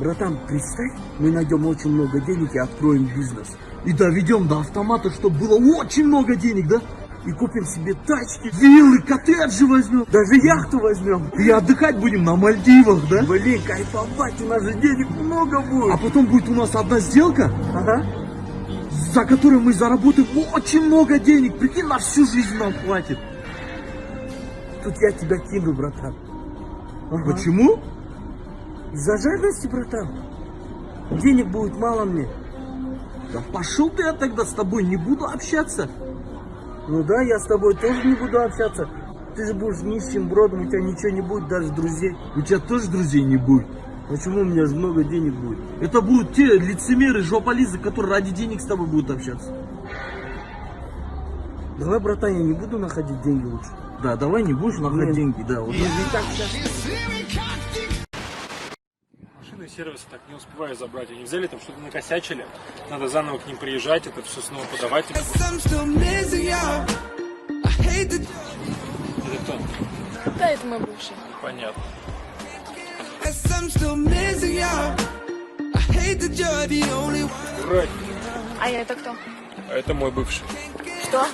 Братан, представь, мы найдем очень много денег и откроем бизнес. И доведем до автомата, чтобы было очень много денег, да? И купим себе тачки, виллы, коттеджи возьмем, даже яхту возьмем. И отдыхать будем на Мальдивах, да? Блин, кайфовать, у нас же денег много будет. А потом будет у нас одна сделка, за которую мы заработаем очень много денег. Прикинь, на всю жизнь нам хватит. Тут я тебя кину, братан. Почему? Из-за жадности, братан. Денег будет мало мне. Да пошел ты, я тогда с тобой не буду общаться. Ну да, я с тобой тоже не буду общаться. Ты же будешь нищим бродом, у тебя ничего не будет, даже друзей. У тебя тоже друзей не будет. Почему у меня же много денег будет? Это будут те лицемеры, жополизы, которые ради денег с тобой будут общаться. Давай, братан, я не буду находить деньги лучше. Да, давай не будешь находить деньги, да. Вот так сейчас. Машины сервиса так не успеваю забрать. Они взяли там что-то накосячили. Надо заново к ним приезжать, это все снова подавать. Это кто? Да, это мой бывший. Понятно. Ура! А я это кто? А это мой бывший. Что?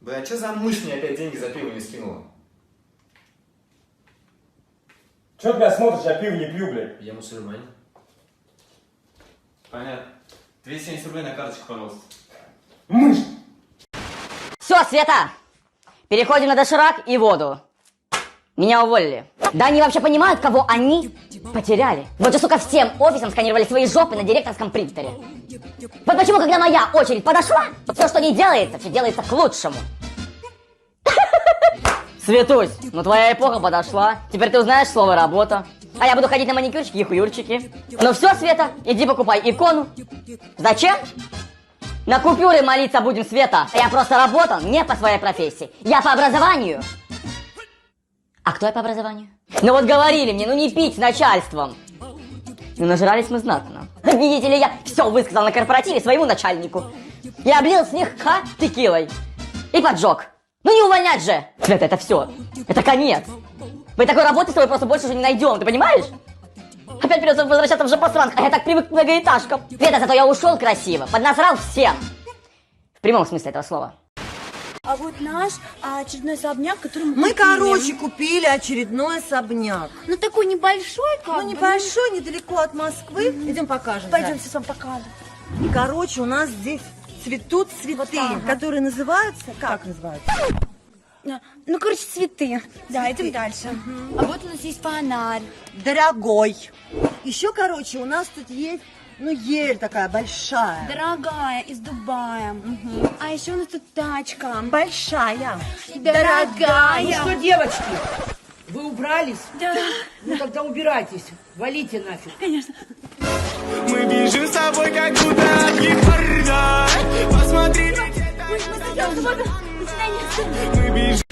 Бля, что за мышь мне опять деньги за пиво не скинула? Че ты меня смотришь, я пиво не пью, блядь? Я мусульманин. Понятно. 270 рублей на карточку, пожалуйста. Мышь! Все, Света! Переходим на доширак и воду. Меня уволили. Да они вообще понимают, кого они потеряли? Вот же, сука, всем офисам сканировали свои жопы на директорском принтере. Вот почему, когда моя очередь подошла, все, что не делается, все делается к лучшему. Светусь, ну твоя эпоха подошла. Теперь ты узнаешь слово «работа». А я буду ходить на маникюрчики и хуюрчики. Ну все, Света, иди покупай икону. Зачем? На купюры молиться будем, Света. Я просто работал не по своей профессии. Я по образованию. А кто я по образованию? Ну вот говорили мне, ну не пить с начальством. Ну нажрались мы знатно. Видите ли, я все высказал на корпоративе своему начальнику. Я облил с них текилой. И поджег. Ну не увольнять же! Света, это все. Это конец. Мы такой работы с тобой просто больше уже не найдем, ты понимаешь? Опять придется возвращаться в жопосранг, а я так привык к многоэтажкам. Света, зато я ушел красиво, поднасрал всем. В прямом смысле этого слова. А вот наш очередной особняк, который мы короче, купили очередной особняк. Ну, такой небольшой, как бы. Ну, небольшой, недалеко от Москвы. Идем покажем. Пойдем, сейчас вам покажем. Короче, у нас здесь цветут цветы, Вот которые называются... Как называются? Ну, короче, цветы. Да, идем дальше. А вот у нас есть фонарь. Дорогой. Еще, короче, у нас тут есть, ну, ель такая большая. Дорогая, из Дубая. А еще у нас тут тачка. Большая. Дорогая. Ну что, девочки, вы убрались? Да. Ну тогда убирайтесь, валите нафиг. Конечно. Мы бежим с тобой, как будто от гепарда. Посмотри. Мы бежим.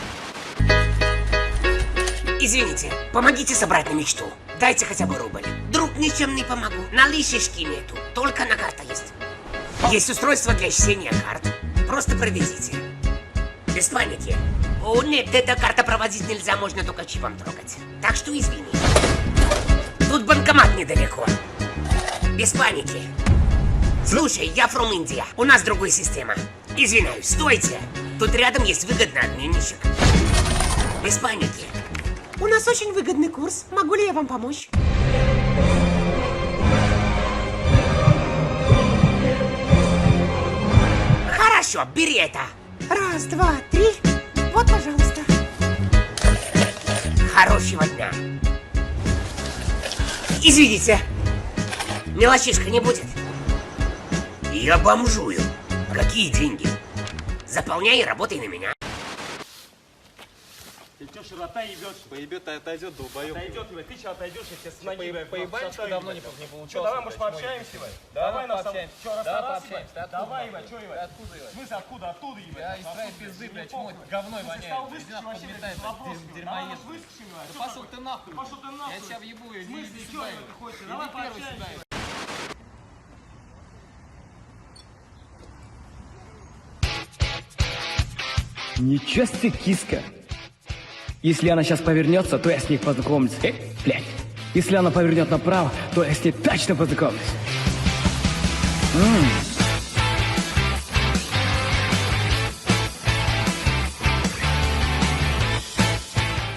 Извините, помогите собрать на мечту. Дайте хотя бы рубль. Друг, ничем не помогу. Наличечки нету. Только на карта есть. Есть устройство для чтения карт. Просто проведите. Без паники. О, нет, эта карта проводить нельзя, можно только чипом трогать. Так что извини. Тут банкомат недалеко. Без паники. Слушай, я from India. У нас другая система. Извиняюсь, стойте. Тут рядом есть выгодный обменничек. Без паники. У нас очень выгодный курс. Могу ли я вам помочь? Хорошо, бери это. Раз, два, три. Вот, пожалуйста. Хорошего дня. Извините. Мелочишка не будет. Я бомжую. Какие деньги? Заполняй и работай на меня. Ты что, широта ебешь? Поебет, отойдет, долбоёб. Отойдет, ты что, отойдешь, я тебя с ноги, блядь, поебать, что давно не получалось. Давай, может, пообщаемся, Ивай? Давай пообщаемся. Что, раз, пообщаемся. Давай, Ивай, что, Ивай? Откуда, Ивай? В смысле, откуда, оттуда, Ивай? Я из твоей пизды, блядь, чмо, говной воняет. Иди нахуй, подметай, дерьмоед. Пошел ты нахуй. Пошел ты нахуй. Я тебя въебу, В смысле, что ты хочешь? Давай пообщаемся. Ничего себе, киска. Если она сейчас повернется, то я с ней познакомлюсь. Блядь. Если она повернет направо, то я с ней точно познакомлюсь.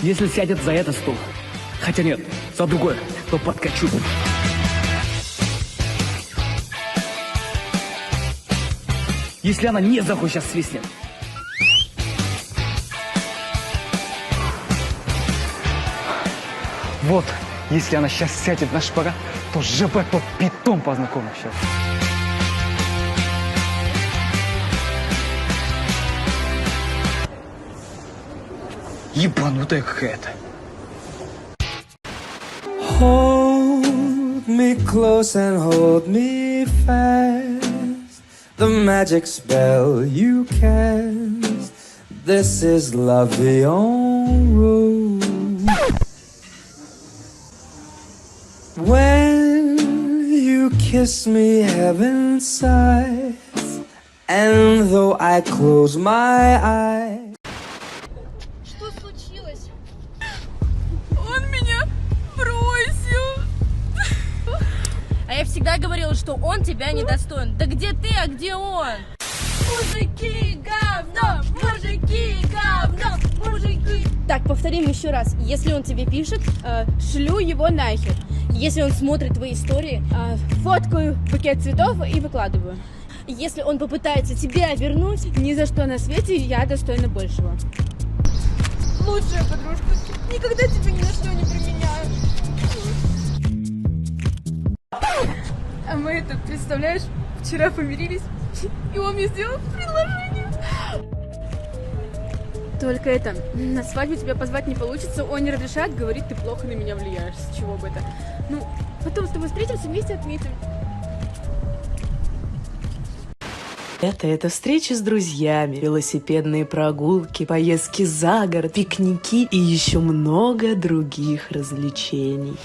Если сядет за этот стул, хотя нет, за другой, то подкачу. Если она не захочет, сейчас свистнет. Вот, если она сейчас сядет на шпага, то ЖБ по питом познакомлю сейчас. Ебанутая какая-то. Hold me close and hold me fast. The magic spell you cast. This is love beyond rules. When you kiss me, heaven sighs. And though I close my eyes. Что случилось? Он меня бросил. А я всегда говорила, что он тебя недостоин. Да где ты, а где он? Мужики, говно! Мужики, говно! Мужики! Так, повторим еще раз. Если он тебе пишет, шлю его нахер. Если он смотрит твои истории, фоткаю букет цветов и выкладываю. Если он попытается тебя вернуть, ни за что на свете я достойна большего. Лучшая подружка. Никогда тебя ни на что не применяю. А мы это, представляешь, вчера помирились, и он мне сделал предложение. Только это, на свадьбу тебя позвать не получится, он не разрешает, говорит, ты плохо на меня влияешь, с чего бы это. Ну, потом с тобой встретимся, вместе отметим. Это встречи с друзьями, велосипедные прогулки, поездки за город, пикники и еще много других развлечений.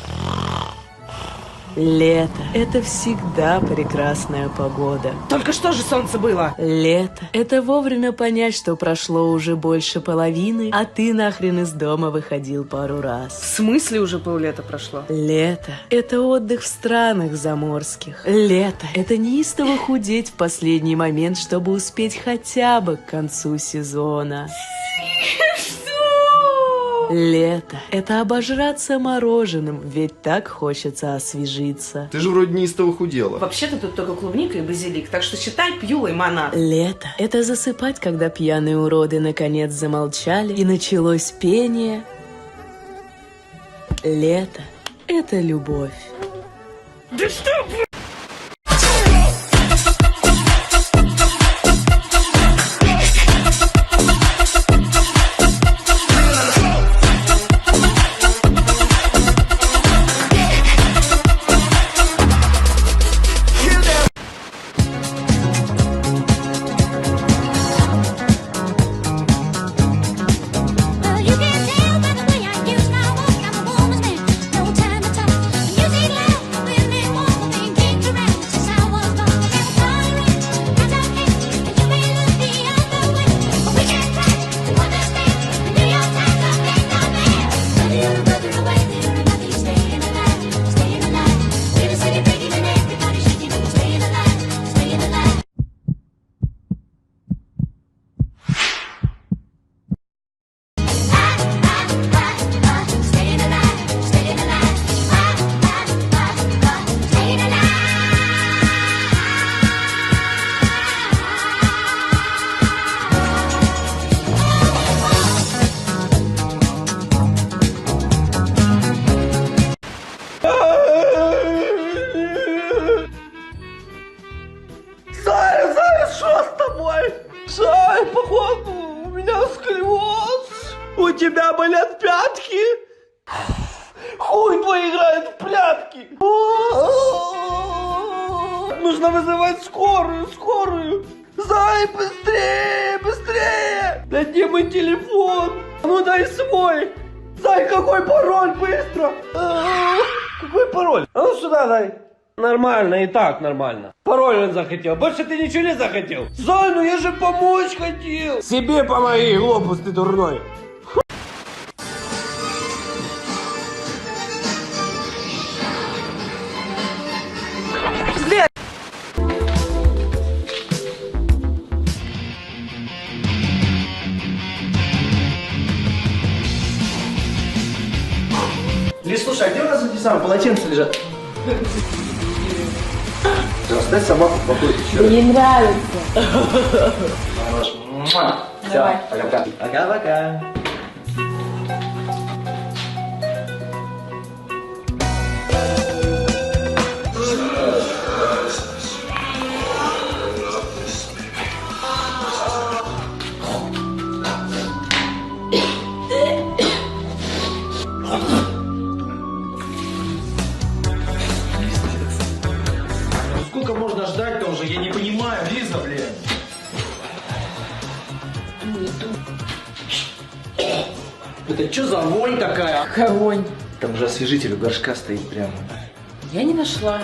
Лето – это всегда прекрасная погода. Только что же солнце было? Лето – это вовремя понять, что прошло уже больше половины, а ты нахрен из дома выходил пару раз. В смысле уже поллета прошло? Лето – это отдых в странах заморских. Лето – это неистово худеть в последний момент, чтобы успеть хотя бы к концу сезона. Лето – это обожраться мороженым, ведь так хочется освежиться. Ты же вроде неистово худела. Вообще-то тут только клубника и базилик, так что считай, пью лимонад. Лето – это засыпать, когда пьяные уроды наконец замолчали и началось пение. Лето – это любовь. Да что, блядь? Сай, походу, у меня сколиоз. У тебя болят пятки? Хуй твой играет в прятки. Нужно вызывать скорую, скорую. Зай, быстрее, быстрее. Да где мой телефон? Ну дай свой. Зай, какой пароль, быстро. Какой пароль? А ну сюда дай. Нормально, и так нормально. Пароль он захотел. Больше ты ничего не захотел? Зай, ну я же помочь хотел. Себе помоги, глобус ты дурной. Лиз, слушай, а где у нас эти самые полотенца лежат? Дай собаку покурить еще. Не нравится. Все, пока-пока. Пока-пока. Сколько можно ждать-то уже? Я не понимаю, Лиза, блин. Это что за вонь такая? Какая вонь? Там уже освежитель у горшка стоит прямо. Я не нашла.